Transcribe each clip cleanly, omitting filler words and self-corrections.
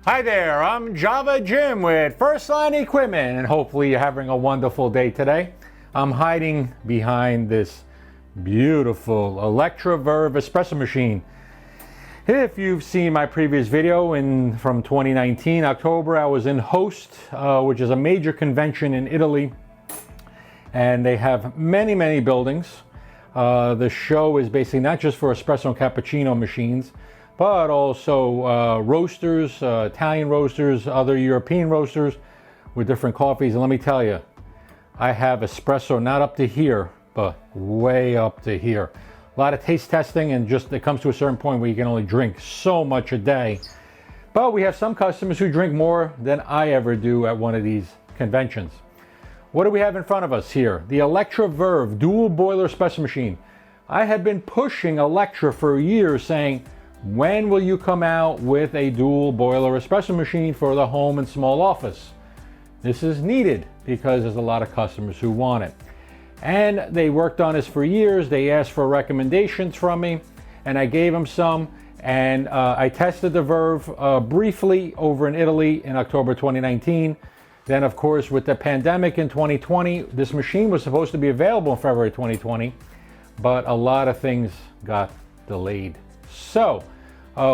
Hi there, I'm Java Jim with First Line Equipment, and hopefully you're having a wonderful day today. I'm hiding behind this beautiful Elektra Verve Espresso machine. If you've seen my previous video from 2019, October, I was in Host, which is a major convention in Italy, and they have many buildings. The show is basically not just for espresso and cappuccino machines, but also roasters, Italian roasters, other European roasters with different coffees. And let me tell you, I have espresso not up to here, but way up to here. A lot of taste testing, and just it comes to a certain point where you can only drink so much a day. But we have some customers who drink more than I ever do at one of these conventions. What do we have in front of us here? The Elektra Verve dual boiler espresso machine. I had been pushing Elektra for years, saying, when will you come out with a dual boiler espresso machine for the home and small office? This is needed because there's a lot of customers who want it. And they worked on this for years. They asked for recommendations from me, and I gave them some. And I tested the Verve briefly over in Italy in October 2019. Then, of course, with the pandemic in 2020, this machine was supposed to be available in February 2020, but a lot of things got delayed. So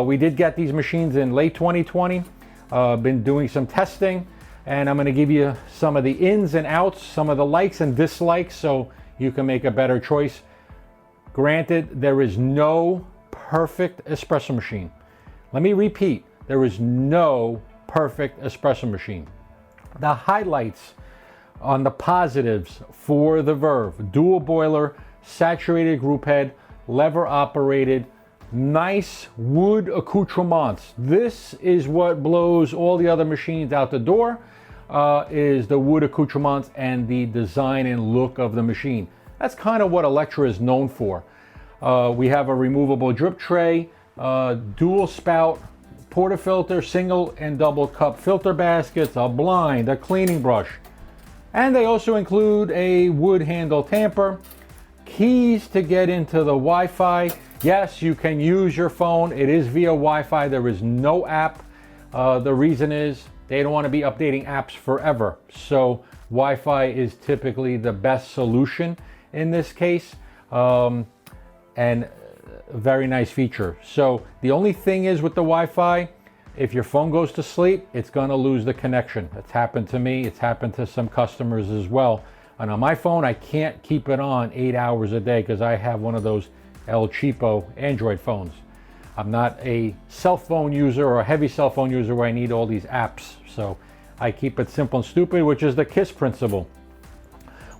we did get these machines in late 2020, been doing some testing, and I'm going to give you some of the ins and outs, some of the likes and dislikes, so you can make a better choice. Granted, there is no perfect espresso machine. Let me repeat, there is no perfect espresso machine. The highlights on the positives for the Verve: dual boiler, saturated group head, lever operated, nice wood accoutrements. This is what blows all the other machines out the door, is the wood accoutrements and the design and look of the machine. That's kind of what Elektra is known for. We have a removable drip tray, dual spout, portafilter, single and double cup filter baskets, a blind, a cleaning brush. And they also include a wood handle tamper, keys to get into the Wi-Fi. Yes, you can use your phone. It is via Wi-Fi. There is no app. The reason is they don't want to be updating apps forever. So Wi-Fi is typically the best solution in this case. And a very nice feature. So the only thing is with the Wi-Fi, if your phone goes to sleep, it's going to lose the connection. It's happened to me. It's happened to some customers as well. And on my phone, I can't keep it on 8 hours a day because I have one of those El Cheapo Android phones. I'm not a cell phone user or a heavy cell phone user where I need all these apps. So I keep it simple and stupid, which is the KISS principle.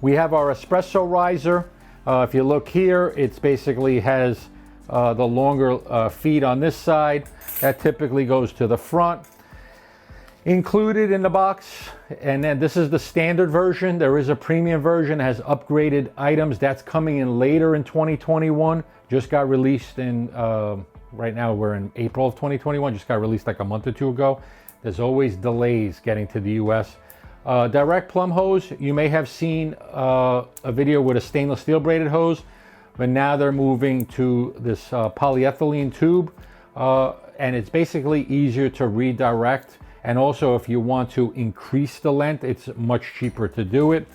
We have our espresso riser. If you look here, it's basically has the longer feet on this side. That typically goes to the front. Included in the box, and then this is the standard version. There is a premium version that has upgraded items. That's coming in later in 2021. Just got released in, right now we're in April of 2021. Just got released like a month or two ago. There's always delays getting to the US. Direct plumb hose. You may have seen a video with a stainless steel braided hose, but now they're moving to this polyethylene tube, and it's basically easier to redirect. And also, if you want to increase the length, it's much cheaper to do it.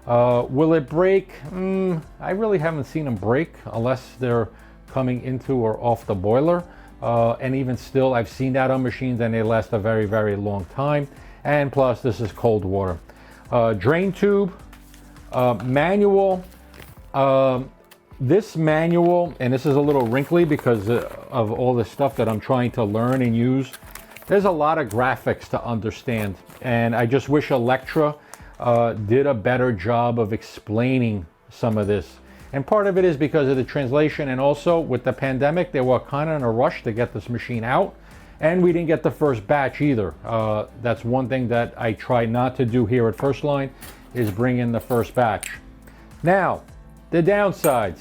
Will it break? I really haven't seen them break unless they're coming into or off the boiler. And even still, I've seen that on machines and they last a very long time. And plus, this is cold water. Drain tube, manual. This manual, and this is a little wrinkly because of all the stuff that I'm trying to learn and use. There's a lot of graphics to understand, and I just wish Elektra did a better job of explaining some of this. And part of it is because of the translation, and also with the pandemic, they were kind of in a rush to get this machine out, and we didn't get the first batch either. That's one thing that I try not to do here at First Line, is bring in the first batch. Now, the downsides.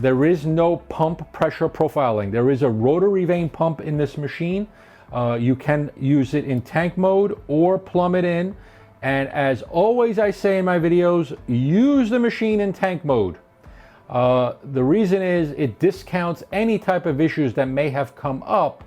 There is no pump pressure profiling. There is a rotary vane pump in this machine. You can use it in tank mode or plumb it in. And as always I say in my videos, use the machine in tank mode. The reason is it discounts any type of issues that may have come up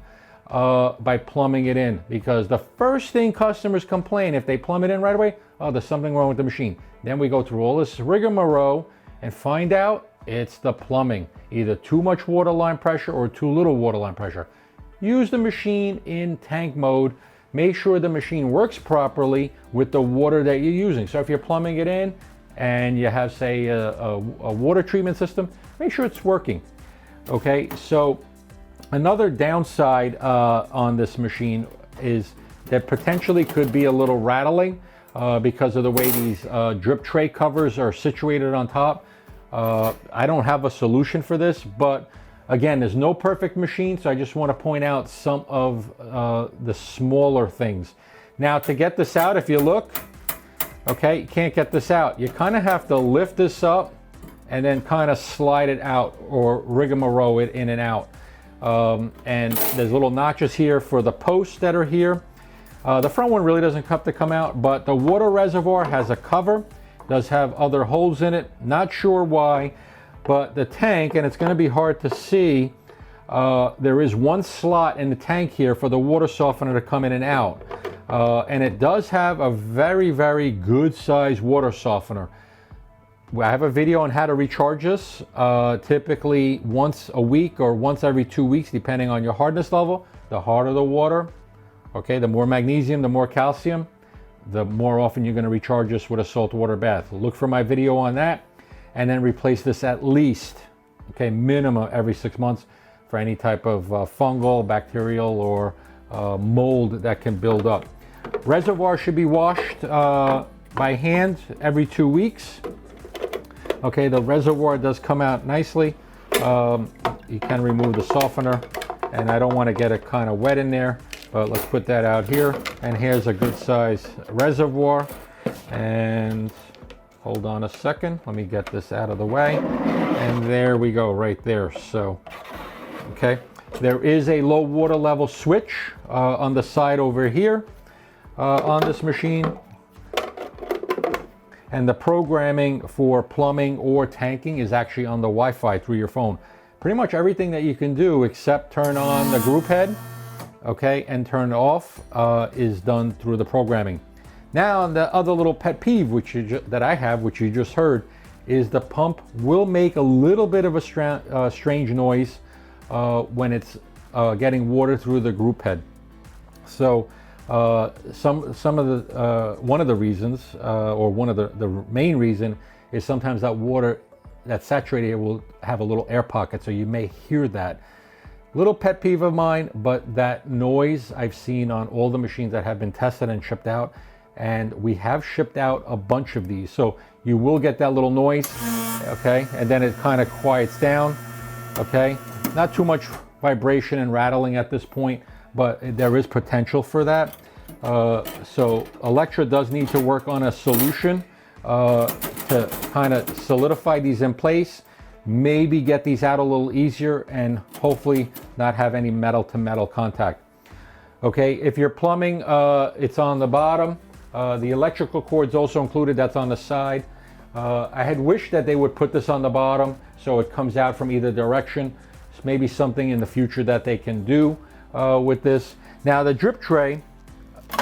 by plumbing it in, because the first thing customers complain if they plumb it in right away, oh, there's something wrong with the machine. Then we go through all this rigmarole and find out it's the plumbing, either too much water line pressure or too little water line pressure. Use the machine in tank mode. Make sure the machine works properly with the water that you're using. So if you're plumbing it in and you have, say, a water treatment system, make sure it's working. Okay, so another downside on this machine is that potentially could be a little rattling because of the way these drip tray covers are situated on top. I don't have a solution for this, but again, there's no perfect machine, so I just want to point out some of the smaller things. Now, to get this out, if you look, okay, you can't get this out. You kind of have to lift this up and then kind of slide it out, or rigmarole it in and out. And there's little notches here for the posts that are here. The front one really doesn't have to come out, but the water reservoir has a cover, does have other holes in it. Not sure why, but the tank, and it's going to be hard to see, there is one slot in the tank here for the water softener to come in and out. And it does have a very, very good size water softener. I have a video on how to recharge this, typically once a week or once every 2 weeks, depending on your hardness level. The harder the water, okay, the more magnesium, the more calcium, the more often you're going to recharge this with a salt water bath. Look for my video on that, and then replace this at least, okay, minimum every 6 months for any type of fungal, bacterial, or mold that can build up. Reservoir should be washed by hand every 2 weeks. Okay, the reservoir does come out nicely. You can remove the softener, and I don't want to get it kind of wet in there, but let's put that out here. And here's a good size reservoir. And hold on a second, let me get this out of the way. And there we go, right there. So, okay, there is a low water level switch on the side over here on this machine. And the programming for plumbing or tanking is actually on the Wi-Fi through your phone. Pretty much everything that you can do except turn on the group head, okay, and turn it off is done through the programming. Now, the other little pet peeve that I have, which you just heard, is the pump will make a little bit of a strange noise when it's getting water through the group head. So some of the one of the reasons, or one of the main reason, is sometimes that water that's saturated will have a little air pocket, so you may hear that. Little pet peeve of mine, but that noise I've seen on all the machines that have been tested and shipped out, and we have shipped out a bunch of these, so you will get that little noise, okay, and then it kind of quiets down, okay. Not too much vibration and rattling at this point, but there is potential for that. So Elektra does need to work on a solution to kind of solidify these in place, maybe get these out a little easier, and hopefully not have any metal to metal contact. Okay, if you're plumbing, it's on the bottom. The electrical cord's also included, that's on the side. I had wished that they would put this on the bottom so it comes out from either direction. It's maybe something in the future that they can do with this. Now, the drip tray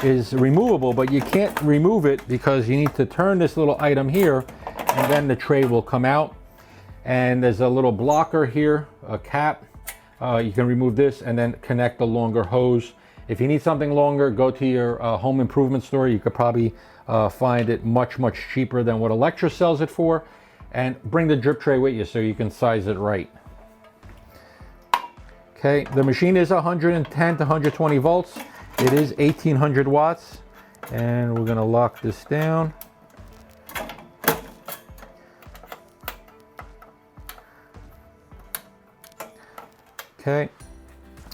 is removable, but you can't remove it because you need to turn this little item here, and then the tray will come out. And there's a little blocker here, a cap. You can remove this and then connect the longer hose. If you need something longer, go to your home improvement store. You could probably find it much, much cheaper than what Elektra sells it for. And bring the drip tray with you so you can size it right. Okay, the machine is 110 to 120 volts. It is 1800 watts. And we're gonna lock this down. Okay,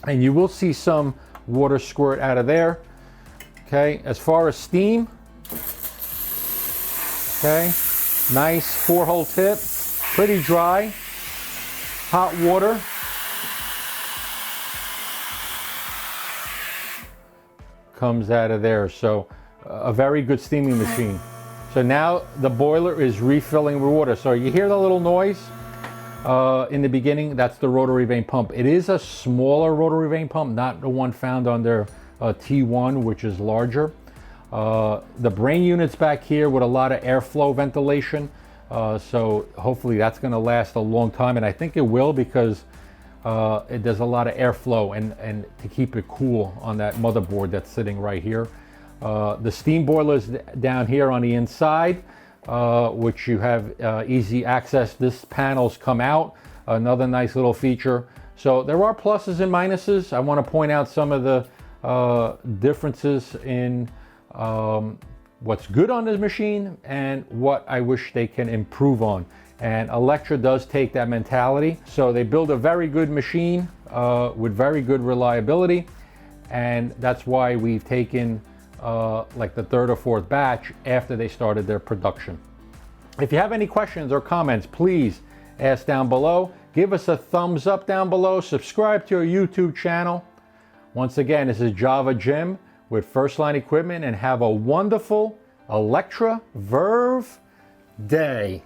and you will see some water squirt out of there. Okay, as far as steam, okay, nice 4-hole tip, pretty dry, hot water. Comes out of there, so a very good steaming machine. So now the boiler is refilling with water. So you hear the little noise? in the beginning, that's the rotary vane pump. It is a smaller rotary vane pump, not the one found on their T1, which is larger. The brain unit's back here with a lot of airflow ventilation. So hopefully that's going to last a long time, and I think it will, because there's a lot of airflow and to keep it cool on that motherboard that's sitting right here. The steam boiler's down here on the inside, which you have easy access. This panels come out, another nice little feature. So there are pluses and minuses. I want to point out some of the differences in what's good on this machine and what I wish they can improve on. And Elektra does take that mentality. So they build a very good machine with very good reliability, and that's why we've taken like the third or fourth batch after they started their production. If you have any questions or comments, please ask down below. Give us a thumbs up down below. Subscribe to our YouTube channel. Once again, this is Java Jim with First Line Equipment, and have a wonderful Elektra Verve day.